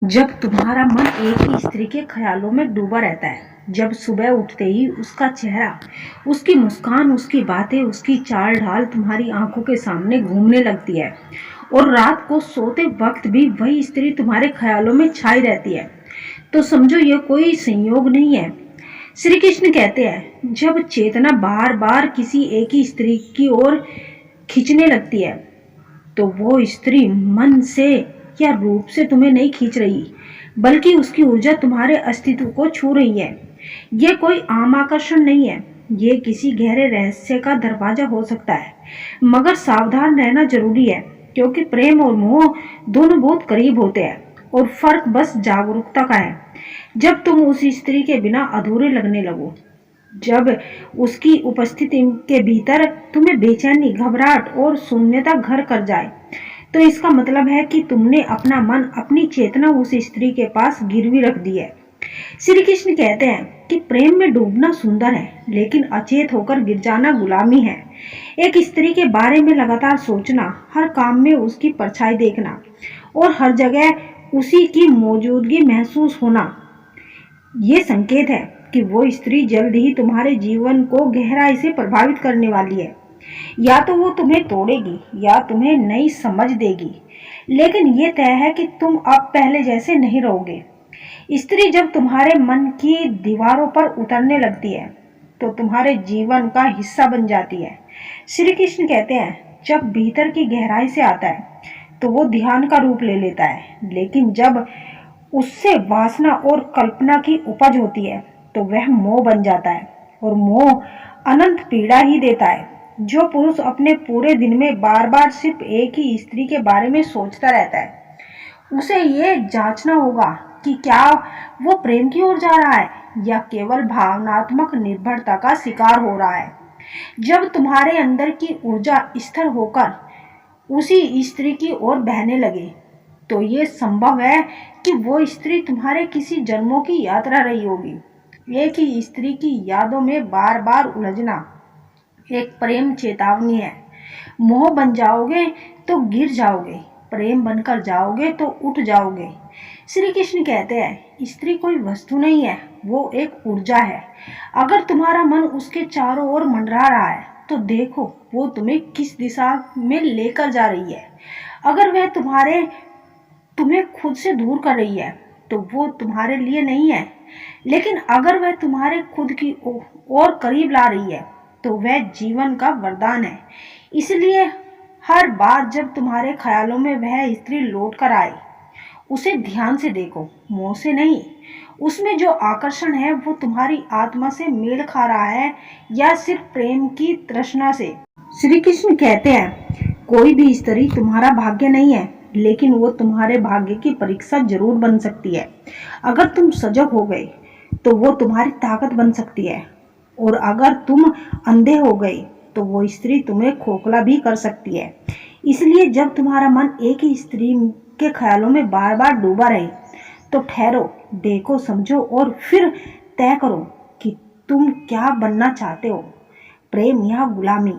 जब तुम्हारा मन एक ही स्त्री के ख्यालों में डूबा रहता है, जब सुबह उठते ही उसका चेहरा, उसकी मुस्कान, उसकी बातें, उसकी चाल ढाल तुम्हारी आंखों के सामने घूमने लगती है और रात को सोते वक्त भी वही स्त्री तुम्हारे ख्यालों में छाई रहती है, तो समझो ये कोई संयोग नहीं है। श्री कृष्ण कहते हैं, जब चेतना बार बार किसी एक ही स्त्री की ओर खींचने लगती है, तो वो स्त्री मन से या रूप से तुम्हें नहीं खींच रही, बल्कि उसकी ऊर्जा तुम्हारे अस्तित्व को छू रही है। ये कोई आम आकर्षण नहीं है, ये किसी गहरे रहस्य का दरवाजा हो सकता है। मगर सावधान रहना जरूरी है, क्योंकि प्रेम और मोह दोनों बहुत करीब होते हैं और फर्क बस जागरूकता का है। जब तुम उस स्त्री के बिना अधूरे लगने लगो, जब उसकी उपस्थिति के भीतर तुम्हें बेचैनी, घबराहट और शून्यता घर कर जाए, तो इसका मतलब है कि तुमने अपना मन, अपनी चेतना उस स्त्री के पास गिरवी रख दी है। श्री कृष्ण कहते हैं कि प्रेम में डूबना सुंदर है, लेकिन अचेत होकर गिर जाना गुलामी है। एक स्त्री के बारे में लगातार सोचना, हर काम में उसकी परछाई देखना और हर जगह उसी की मौजूदगी महसूस होना, ये संकेत है कि वो स्त्री जल्द ही तुम्हारे जीवन को गहराई से प्रभावित करने वाली है। या तो वो तुम्हें तोड़ेगी या तुम्हें नई समझ देगी, लेकिन ये तय है कि तुम अब पहले जैसे नहीं रहोगे। स्त्री जब तुम्हारे मन की दीवारों पर उतरने लगती है, तो तुम्हारे जीवन का हिस्सा बन जाती है। श्री कृष्ण कहते हैं, जब भीतर की गहराई से आता है तो वो ध्यान का रूप ले लेता है, लेकिन जब उससे वासना और कल्पना की उपज होती है तो वह मोह बन जाता है, और मोह अनंत पीड़ा ही देता है। जो पुरुष अपने पूरे दिन में बार बार सिर्फ एक ही स्त्री के बारे में सोचता रहता है, उसे ये जांचना होगा कि क्या वो प्रेम की ओर जा रहा है या केवल भावनात्मक निर्भरता का शिकार हो रहा है। जब तुम्हारे अंदर की ऊर्जा स्थिर होकर उसी स्त्री की ओर बहने लगे, तो ये संभव है कि वो स्त्री तुम्हारे किसी जन्मों की यात्रा रही होगी। एक ही स्त्री की यादों में बार बार उलझना एक प्रेम चेतावनी है। मोह बन जाओगे तो गिर जाओगे, प्रेम बनकर जाओगे तो उठ जाओगे। श्री कृष्ण कहते हैं, स्त्री कोई वस्तु नहीं है, वो एक ऊर्जा है। अगर तुम्हारा मन उसके चारों ओर मंडरा रहा है, तो देखो वो तुम्हें किस दिशा में लेकर जा रही है। अगर वह तुम्हें खुद से दूर कर रही है, तो वो तुम्हारे लिए नहीं है। लेकिन अगर वह तुम्हारे खुद की और करीब ला रही है, तो वह जीवन का वरदान है। इसलिए हर बार जब तुम्हारे ख्यालों में वह स्त्री लौट कर आए, उसे ध्यान से देखो, मोह से नहीं। उसमें जो आकर्षण है वो तुम्हारी आत्मा से मेल खा रहा है या सिर्फ प्रेम की तृष्णा से। श्री कृष्ण कहते हैं, कोई भी स्त्री तुम्हारा भाग्य नहीं है, लेकिन वो तुम्हारे भाग्य की परीक्षा जरूर बन सकती है। अगर तुम सजग हो गए तो वो तुम्हारी ताकत बन सकती है, और अगर तुम अंधे हो गए तो वो स्त्री तुम्हें खोखला भी कर सकती है। इसलिए जब तुम्हारा मन एक ही स्त्री के ख्यालों में बार बार डूबा रहे, तो ठहरो, देखो, समझो और फिर तय करो कि तुम क्या बनना चाहते हो, प्रेम या गुलामी।